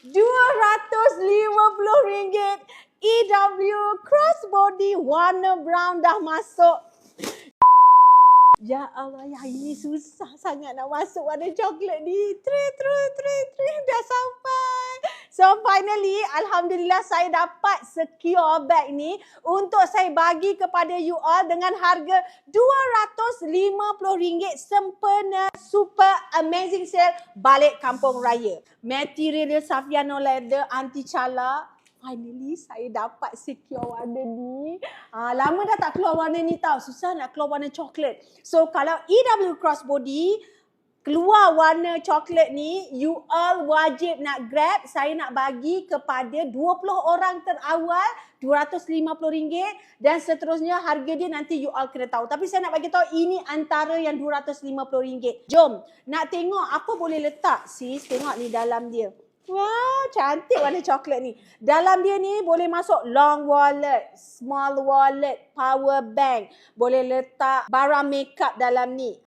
RM250 EW crossbody warna brown dah masuk. Ya Allah, ya ini susah sangat nak masuk warna coklat ni. Dah sampai. So finally, Alhamdulillah saya dapat secure bag ni untuk saya bagi kepada you all dengan harga RM250 sempena super amazing sale balik kampung raya. Material dia Saffiano leather anti cala. Finally saya dapat secure warna ni. Lama dah tak keluar warna ni tau. Susah nak keluar warna coklat. So kalau EW Crossbody keluar warna coklat ni, you all wajib nak grab. Saya nak bagi kepada 20 orang terawal RM250 dan seterusnya harga dia nanti you all kena tahu. Tapi saya nak bagi tahu ini antara yang RM250. Jom, nak tengok apa boleh letak sis. Tengok ni dalam dia. Wah, cantik warna coklat ni. Dalam dia ni boleh masuk long wallet, small wallet, power bank. Boleh letak barang makeup dalam ni.